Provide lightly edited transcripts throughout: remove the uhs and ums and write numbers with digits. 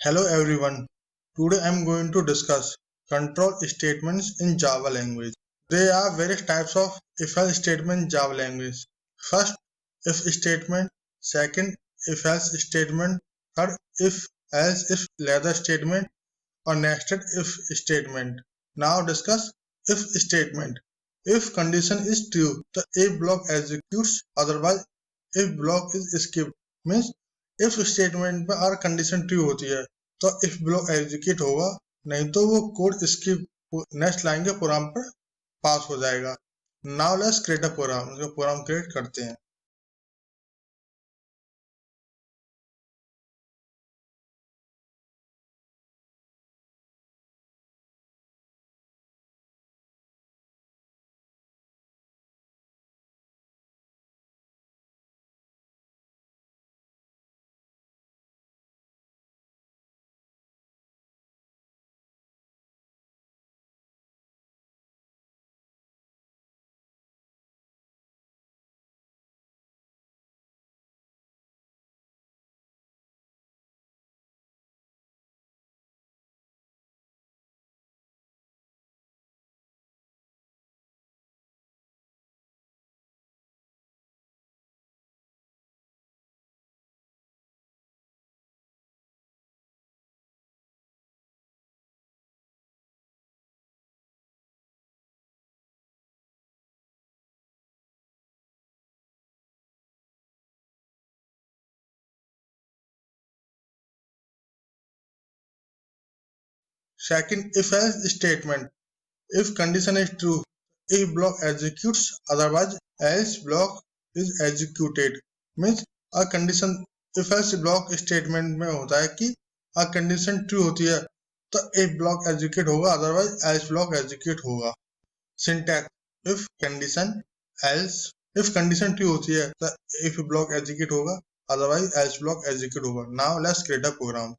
Hello everyone. Today I am going to discuss control statements in Java language. There are various types of if-else statement in Java language. First, if statement. Second, if-else statement. Third, if-else if-lather statement or nested if statement. Now discuss if statement. If condition is true, the if block executes, otherwise if block is skipped. Means if statement में अगर condition true होती है तो if block execute होगा, नहीं तो वो code skip next line के प्रोग्राम पर पास हो जाएगा. Now let's create a program. जो प्रोग्राम क्रिएट करते हैं. Second, if else statement. If condition is true, if block executes, otherwise else block is executed. Means a condition if else block statement में होता है कि a condition true होती है तो if block execute होगा, otherwise else block execute होगा. Syntax if condition else. If condition true होती है तो if block execute होगा, otherwise else block execute होगा. Now let's create a program.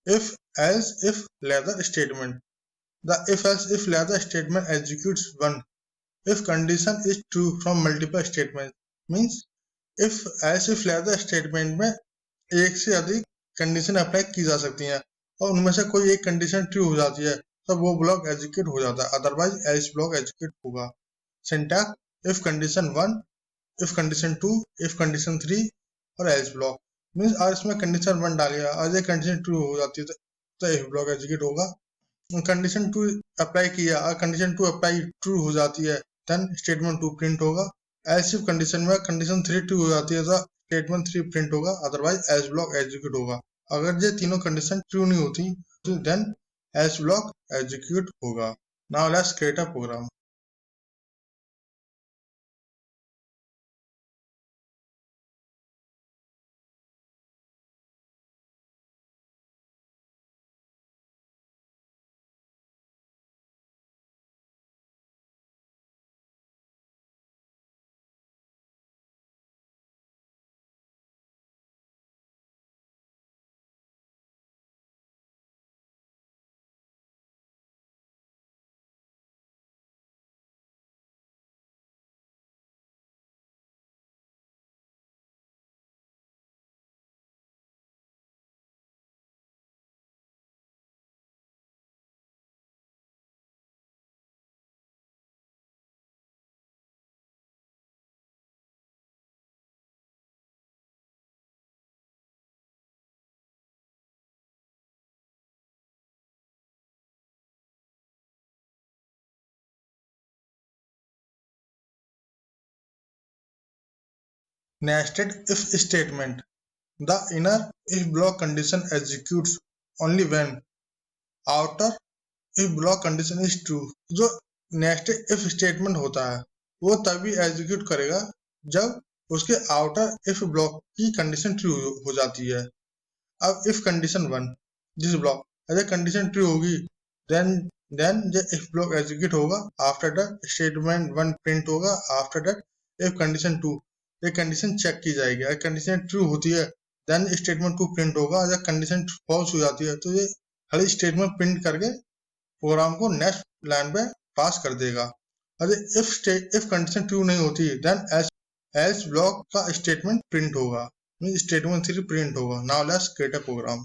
If else if lather statement. The if-else if-lather statement executes one if condition is true from multiple statements. Means if else if-lather statement में एक से अधिक condition apply की जा सकती हैं और उनमें से कोई एक कंडीशन ट्रू हो जाती है तब वो ब्लॉक एग्जीक्यूट हो जाता है, अदरवाइज एल्स ब्लॉक एग्जीक्यूट होगा. Syntax if condition 1, if condition 2, if condition 3 और एल्स ब्लॉक. मीन्स अगर इसमें कंडीशन 1 डालिए और ये कंडीशन ट्रू हो जाती है तो इफ ब्लॉक एग्जीक्यूट होगा. कंडीशन 2 अप्लाई किया और कंडीशन 2 अप्लाई ट्रू हो जाती है देन स्टेटमेंट 2 प्रिंट होगा. एल्स इफ कंडीशन में कंडीशन 3 ट्रू हो जाती है तो स्टेटमेंट 3 प्रिंट होगा, अदरवाइज एल्स ब्लॉक एग्जीक्यूट होगा. अगर ये तीनों कंडीशन ट्रू नहीं होती देन एल्स ब्लॉक एग्जीक्यूट होगा. Now let's create a program. nested if statement. The inner if block condition executes only when outer if block condition is true. जो nested if statement होता है वो तभी execute करेगा जब उसके आउटर इफ ब्लॉक की कंडीशन ट्रू हो जाती है. अब इफ कंडीशन 1 दिस ब्लॉक अगर कंडीशन ट्रू होगी then the if block execute होगा. आफ्टर दैट स्टेटमेंट 1 प्रिंट होगा. आफ्टर दैट इफ कंडीशन 2 ये कंडीशन चेक की जाएगी. अगर कंडीशन ट्रू होती है देन स्टेटमेंट 2 प्रिंट होगा. अगर कंडीशन फॉल्स हो जाती है तो ये खाली स्टेटमेंट प्रिंट करके प्रोग्राम को नेक्स्ट लाइन पे पास कर देगा. अगर इफ कंडीशन ट्रू नहीं होती देन एल्स ब्लॉक का स्टेटमेंट प्रिंट होगा. स्टेटमेंट 3 प्रिंट होगा. Now let's create a programme.